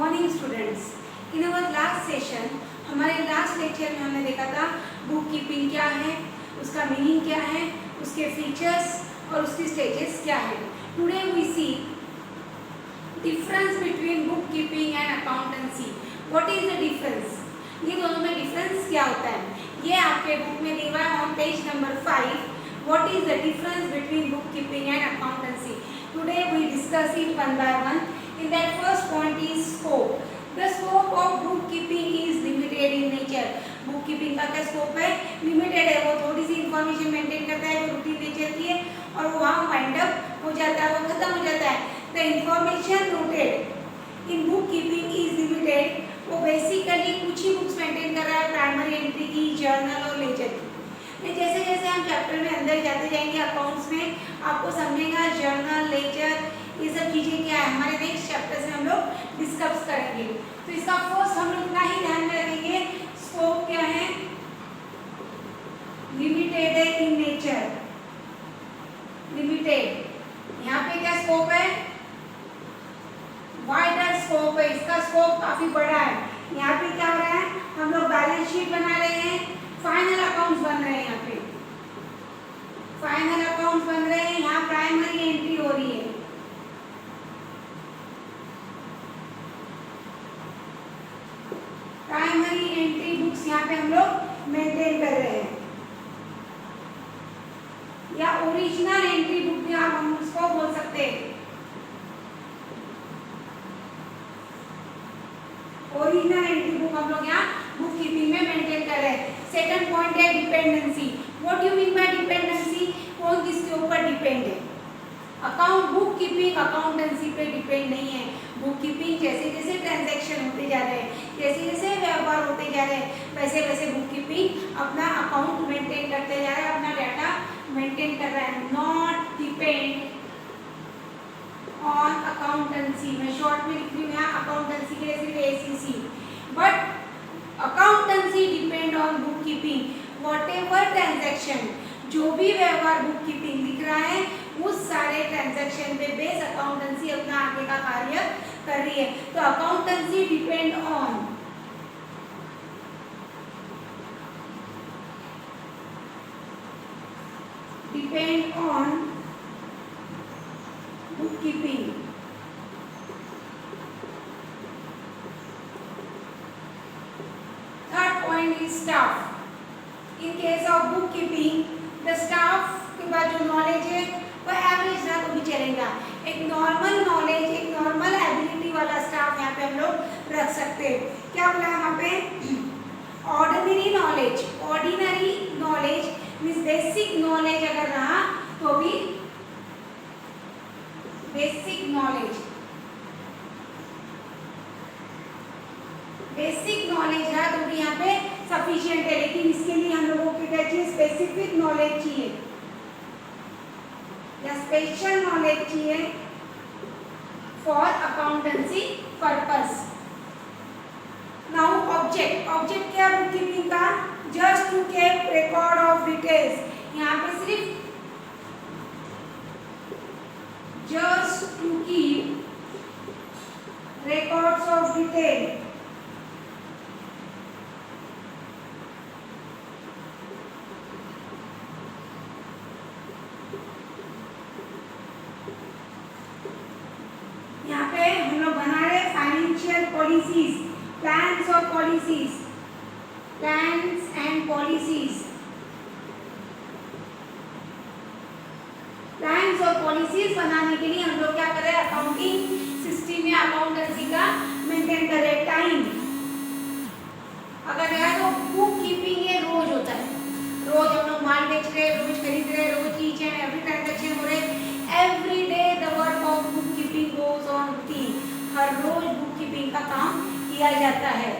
Morning students. In our last session, हमारे last lecture में हमने देखा था बुक कीपिंग क्या है, उसका मीनिंग क्या है, उसके फीचर्स और उसकी स्टेजेस क्या है। Today we see difference between book keeping and accountancy. What is the difference, ये दोनों में डिफरेंस क्या होता है, ये आपके बुक में दिया है on page number 5। What is the difference between book keeping and accountancy. Today we discuss it one by one. In that first point is scope. The scope of bookkeeping is limited in nature. Bookkeeping का क्या scope है, limited है। वो थोड़ी सी information maintain करता है जो routine nature की है और वो वहाँ wind up हो जाता है, वो खत्म हो जाता है। The information noted in bookkeeping is limited. वो basically कुछ ही books maintain कर रहा है, primary entry की, journal और ledger की। जैसे जैसे हम चैप्टर में अंदर जाते जाएंगे अकाउंट्स में, आपको समझेगा जर्नल, लेजर, ये सब चीजें क्या है, हमारे नेक्स्ट चैप्टर से हम लोग डिस्कस करेंगे। तो इसका फर्स्ट हम लोग इतना ही ध्यान में रखेंगे, स्कोप क्या है, लिमिटेड है इन नेचर, लिमिटेड। यहाँ पे क्या स्कोप है, वाइडर स्कोप है, इसका स्कोप काफी बड़ा है। यहाँ पे क्या हो रहा है, हम लोग बैलेंस शीट बना रहे हैं, फाइनल अकाउंट्स बन रहे हैं। यहाँ पे फाइनल अकाउंट्स बन रहे हैं, यहाँ प्राइमरी एंट्री हो रही है। प्राइमरी एंट्री बुक्स यहाँ पे हम लोग मेंटेन कर रहे हैं, या ओरिजिनल एंट्री बुक भी आप हम उसको बोल सकते हैं। ओरिजिनल एंट्री बुक हम लोग यहाँ बुक कीपिंग में मेंटेन कर रहे हैं। सेकंड पॉइंट है dependency. What you mean by dependency, कौन किसके ऊपर डिपेंड है। अकाउंट बुक कीपिंग अकाउंटेंसी पे डिपेंड नहीं है। बुक कीपिंग जैसे जैसे ट्रांजैक्शन होते जा रहे हैं, जैसे जैसे व्यवहार होते जा रहे हैं, वैसे वैसे बुक कीपिंग अपना अकाउंट मेंटेन करते जा रहा है, अपना डाटा मेंटेन कर रहा है। नॉट डिपेंड ऑन अकाउंटेंसी, मैं शॉर्ट में लिख रही हूँ यहाँ अकाउंटेंसी के लिए सिर्फ ACC, but accountancy depend on book keeping. What ever transaction, जो भी व्यवहार बुक कीपिंग दिख रहा है, उस सारे ट्रांजैक्शन पे बेस अकाउंटेंसी अपना आगे का कार्य कर रही है। तो accountancy depend on book keeping. Third point is staff. In case of book keeping the staff के बाद जो नॉलेज है वो एवरेज ना तो भी चलेगा। एक नॉर्मल नॉलेज, एक नॉर्मल एबिलिटी वाला स्टाफ यहाँ पे हम लोग रख सकते हैं। क्या बोला यहाँ पे, ordinary knowledge, ordinary knowledge means basic knowledge अगर रहा तो भी बेसिक नॉलेज, बेसिक नॉलेज रहा तो भी यहाँ पे सफिशिएंट है। लेकिन इसके लिए हम लोगों को क्या चाहिए, स्पेसिफिक नॉलेज चाहिए या स्पेशल नॉलेज चाहिए for accountancy purpose. Now object, object क्या बुक कीपिंग का, just to keep record of details. यहाँ पे सिर्फ just to keep records of detail, policies, plans और policies, plans and policies, plans और पॉलिसीज बनाने के लिए हम लोग क्या कर रहे हैं, अकाउंटिंग सिस्टम या अकाउंटेंसी का मेंटेन कर रहे हैं। टाइम अगर है तो बुक कीपिंग ये रोज होता है, रोज हम लोग माल बेच रहे हैं, रोज खरीद रहे हैं, रोज ईच एंड एवरी ट्रांजैक्शन हो रहे हैं। Every day the work of book keeping goes on routine, हर रोज बुक कीपिंग का काम किया जाता है।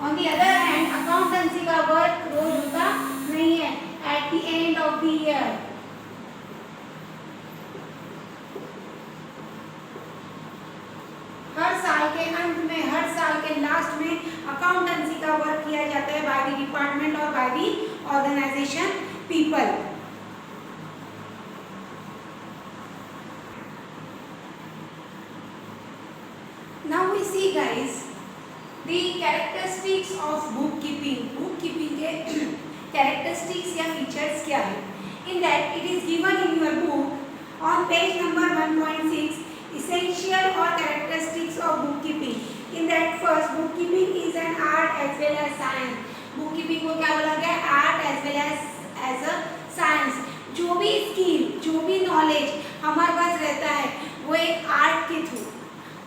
On the other hand accountancy का वर्क रोज होता नहीं है। At the end of the year, हर साल के अंत में, हर साल के लास्ट में अकाउंटेंसी का वर्क किया जाता है बाय द डिपार्टमेंट और by the organisation people. see guys, the characteristics of bookkeeping. Bookkeeping के characteristics या features क्या है? In that it is given in your book on page number 1.6, essential or characteristics of bookkeeping. In that first, bookkeeping is an art as well as science. Bookkeeping को क्या बोला गया? Art as well as a science. जो भी skill, जो भी knowledge हमारे पास रहता है वो एक आर्ट के थ्रू,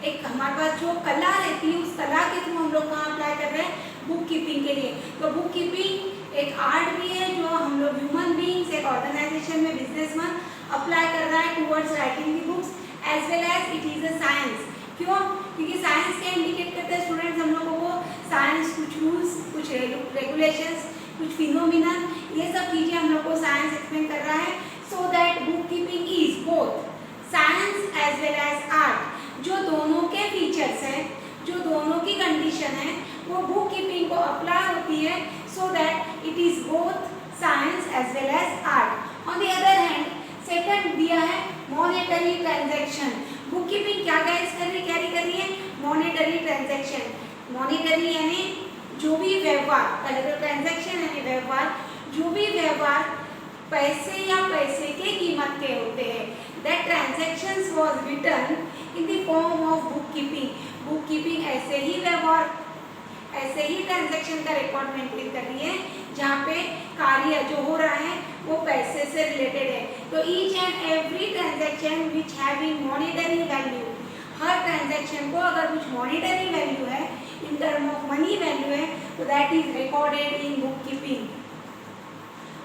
एक हमारे पास जो कला रहती है उस कला के थ्रू हम लोग कहाँ अप्लाई कर रहे हैं? बुक कीपिंग के लिए. तो बुक कीपिंग एक आर्ट भी है जो हम लोग ह्यूमन बीइंग्स, एक ऑर्गेनाइजेशन में बिजनेसमैन अप्लाई कर रहा है towards writing the books as well as it is a science. क्यों? क्योंकि साइंस क्या इंडिकेट करता है स्टूडेंट्स हम लोगों को? साइंस कुछ रूल्स, कुछ रेगुलेशंस, कुछ फिनोमिना, ये सब चीजें हम लोग को साइंस एक्सप्लेन कर रहा है. So that bookkeeping is both science as well as art. जो दोनों के फीचर्स हैं, जो दोनों की कंडीशन है वो बुक कीपिंग को अप्लाई होती है. So that it is both science as well as art. On the other hand second दिया है मॉनेटरी ट्रांजैक्शन. बुक कीपिंग क्या गाइस कैरी कर रही है? Monetary transaction. मॉनेटरी यानी जो भी व्यवहार, पहले तो ट्रांजैक्शन यानी व्यवहार, जो भी व्यवहार पैसे या पैसे के कीमत के होते हैं. That transactions was written in the form of book keeping. Bookkeeping ऐसे ही व्यवहार, ऐसे ही ट्रांजैक्शन का रिकॉर्ड मेंटेन कर रही है जहाँ पे कार्य जो हो रहा है वो पैसे से रिलेटेड है. तो each and every transaction which having monetary value, her transaction को अगर कुछ मॉनेटरी वैल्यू है, इन टर्म ऑफ मनी वैल्यू है, तो that is recorded in bookkeeping.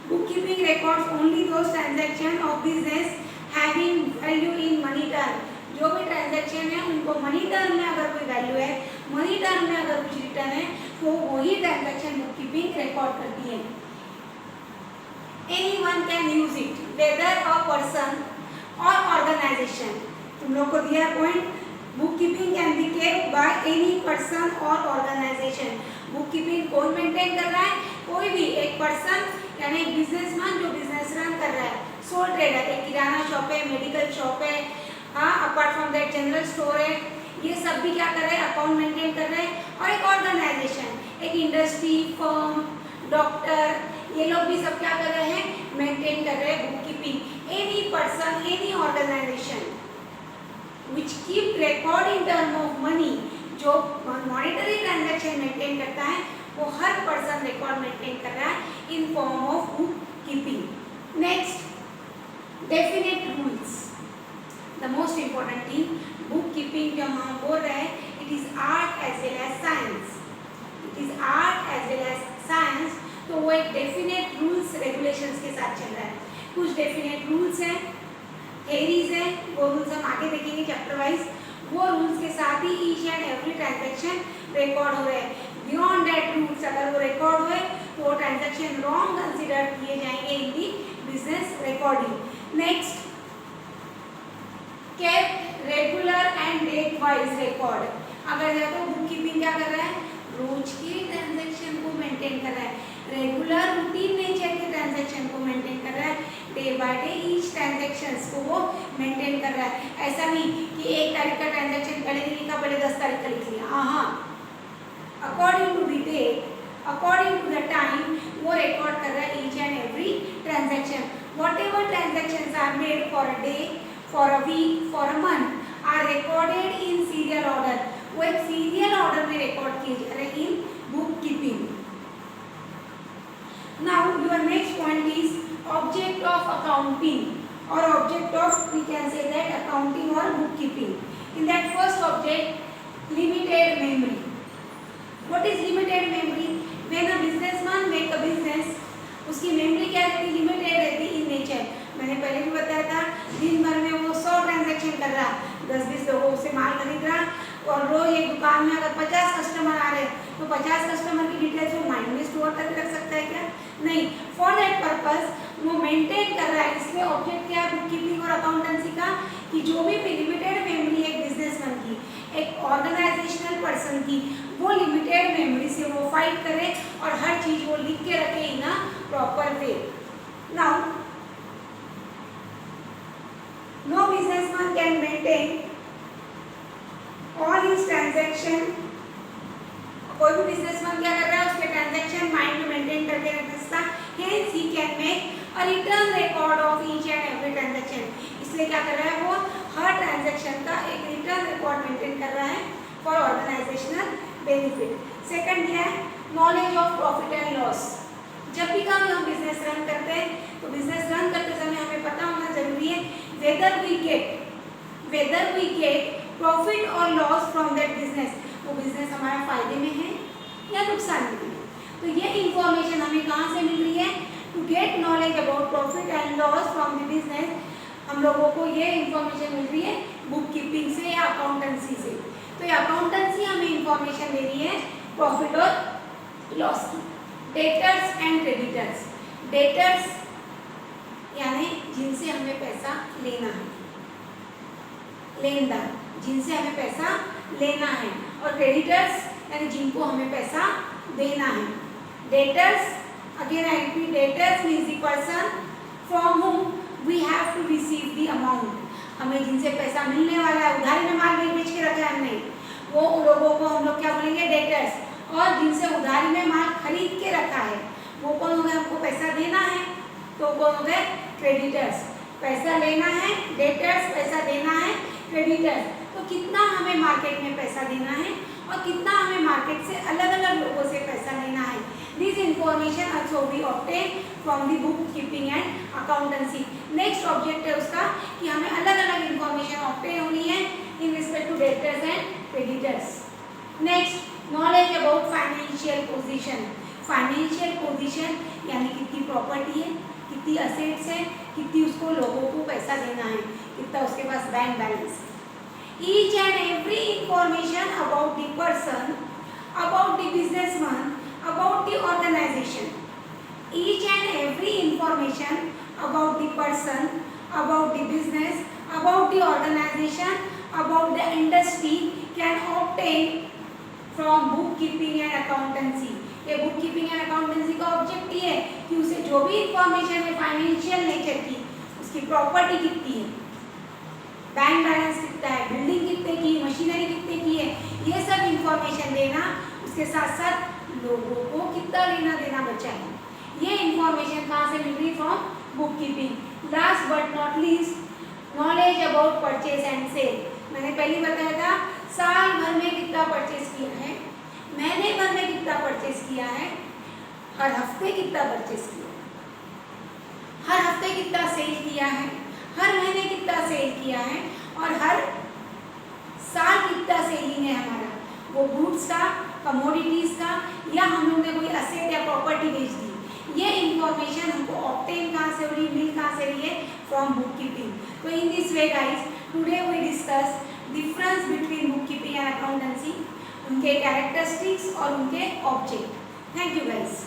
Book keeping records only those transaction of business having value in money term. जो भी transaction है उनको मनी टर्म में अगर कोई वैल्यू है, मनी टर्म में अगर कुछ रिटर्न है, तो वही ट्रांजैक्शन बुक कीपिंग रिकॉर्ड करती है. Anyone can use it, whether a person or organization. तुम लोग को दिया point, book keeping can be kept by any person और ऑर्गेनाइजेशन. बुक कीपिंग कौन मेंटेन कर रहा है? कोई भी एक पर्सन यानी एक बिजनेसमैन जो बिजनेस रन कर रहा है, सोल ट्रेडर, एक किराना शॉप है, मेडिकल शॉप है, हाँ, apart from that general store है, ये सब भी क्या कर रहे हैं? अकाउंट मेंटेन कर रहे हैं. और एक ऑर्गेनाइजेशन, एक इंडस्ट्री, फर्म, डॉक्टर, ये लोग भी सब क्या कर रहे हैं? मेंटेन कर रहे हैं bookkeeping. Any person, any organisation which keep record in term of money, जो मॉनेटरी ट्रांजैक्शन मेंटेन करता है वो हर पर्सन रिकॉर्ड मेंटेन कर रहा है in form of book keeping. Next, definite rules. The most important thing, bookkeeping जो हम बोल रहे हैं, it is art as well as science. It is art as well as science. तो वो एक डेफिनेट रूल्स रेगुलेशंस के साथ चल रहा है. कुछ डेफिनेट रूल्स हैं, थेरीज हैं, वो रूल्स हम आगे देखेंगे चैप्टर वाइज. वो रूल्स के साथ ही each and every transaction record हो रहे हैं. बियॉन्ड दैट रूल्स अगर वो रिकॉर्ड हुए तो वो ट्रांजैक्शन रॉन्ग कंसिडर किए जाएंगे in the business recording. Next, keep regular and date wise record. अगर या तो बुक कीपिंग क्या कर रहा है? रोज की ट्रांजैक्शन को मेंटेन कर रहा है, रेगुलर रूटीन नेचर के ट्रांजैक्शन को मेंटेन कर रहा है, day by day each transactions को वो मेंटेन कर रहा है. ऐसा नहीं कि 1 तारीख का ट्रांजैक्शन पहले दिन लिखा, पहले 10 तारीख का लिख लिया. हाँ, according to the date, according to the time वो रिकॉर्ड कर रहा है each and every transaction. Whatever transactions are made for a day, for a week, for a month are recorded in serial order. वो एक serial order में record किए जा रहे in bookkeeping. Now your next point is object of accounting or object of, we can say that, accounting or bookkeeping. In that first object, limited memory. What is limited memory? When a businessman make a business, उसकी memory क्या रहती? Limited रहती in nature. मैंने पहले भी बताया था, दिन भर में वो 100 ट्रांजैक्शन कर रहा, 10-20 लोगों से माल खरीद रहा, और रोज एक दुकान में अगर 50 कस्टमर आ रहे हैं तो 50 कस्टमर की डिटेल्स वो माइंड में स्टोर करके रख सकता है क्या? नहीं. फॉर दैट पर्पस वो मेंटेन कर रहा है. इसलिए ऑब्जेक्ट क्या है बुक कीपिंग और अकाउंटेंसी का? कि जो भी लिमिटेड मेमोरी है एक बिजनेसमैन की, एक ऑर्गेनाइजेशनल पर्सन की, वो लिमिटेड मेमोरी से वो फाइट करे और हर चीज वो लिख के रखे in a proper way. Now no businessman can maintain all his is transaction, कोई भी बिजनेसमैन क्या कर रहा है, उसके ट्रांजैक्शन माइंड में मेंटेन करके रखता है, hence he can make a return record of each and every transaction. इसलिए क्या कर रहा है, वो हर ट्रांजैक्शन का एक रिटर्न रिकॉर्ड मेंटेन कर रहा है फॉर ऑर्गेनाइजेशनल बेनिफिट। सेकंड क्या है, knowledge of profit and loss. जब भी हम बिजनेस रन करते हैं तो बिजनेस रन करते समय हमें पता होना जरूरी है वेदर वी गेट प्रॉफिट और लॉस फ्रॉम दैट बिजनेस, वो बिजनेस हमारा फायदे में है या नुकसान में है। तो ये इंफॉर्मेशन हमें कहाँ से मिल रही है, to get knowledge about profit and loss from the business, हम लोगों को ये इंफॉर्मेशन मिल रही है बुक कीपिंग से या अकाउंटेंसी से। तो ये अकाउंटेंसी हमें इंफॉर्मेशन दे रही है प्रॉफिट और लॉस की। डेटर्स एंड क्रेडिटर्स, डेटर्स यानी जिनसे हमें पैसा लेना है, लेनदार जिनसे हमें पैसा लेना है, और क्रेडिटर्स यानी जिनको हमें पैसा देना है। Debtors, again I repeat, debtors means the person from whom we have to receive the amount, हमें जिनसे पैसा मिलने वाला है, उधारी में माल बेच के रखा है हमने, वो लोगों को हम लोग क्या बोलेंगे, डेटर्स। और जिनसे उधारी में माल खरीद के रखा है वो कौन हो गए, हमको पैसा देना है तो कौन हो गए, क्रेडिटर्स। पैसा लेना है डेटर्स, पैसा देना है क्रेडिटर्स। तो कितना हमें मार्केट में पैसा देना है और कितना हमें मार्केट से अलग अलग लोगों से पैसा लेना है। This information also we obtain from the book keeping and accountancy. Next object है उसका कि हमें अलग अलग इंफॉर्मेशन ऑब्टेन होनी है in respect to debtors and creditors. Next, knowledge about financial position. Financial position यानी कितनी प्रॉपर्टी है, कितनी असेट्स है, कितनी उसको लोगों को पैसा देना है, कितना उसके पास बैंक बैलेंस है। Each and every information about the person, about the businessman, about the organisation. Each and every information about the person, about the business, about the organisation, about the industry can obtain from book keeping and accountancy. ये book keeping and accountancy का object ये है कि उसे जो भी information है financial nature की, उसकी प्रॉपर्टी कितनी है, बैंक बैलेंस कितना है, बिल्डिंग कितने की, मशीनरी कितने की है, ये सब इंफॉर्मेशन देना, उसके साथ साथ लोगों को कितना लेना देना बचा है, ये इंफॉर्मेशन कहाँ से मिल रही, from book keeping. Last but not least, knowledge about purchase and sale. मैंने पहले बताया था साल भर में कितना परचेज किया है, महीने भर में कितना परचेज किया है, हर हफ्ते कितना परचेज किया, हर हफ्ते कितना सेल किया है, हर महीने कितना सेल किया है, और हर साल कितना सेलिंग है हमारा, वो गुड्स का, कमोडिटीज का, या हम लोग ने कोई असेट या प्रॉपर्टी बेच दी। ये इंफॉर्मेशन हमको ऑब्टेन कहाँ से हो रही, मिल कहाँ से रही है, फ्रॉम बुक कीपिंग। तो in this way guys, today we discuss difference between book keeping and accountancy, उनके कैरेक्टरिस्टिक्स और उनके ऑब्जेक्ट। Thank you guys.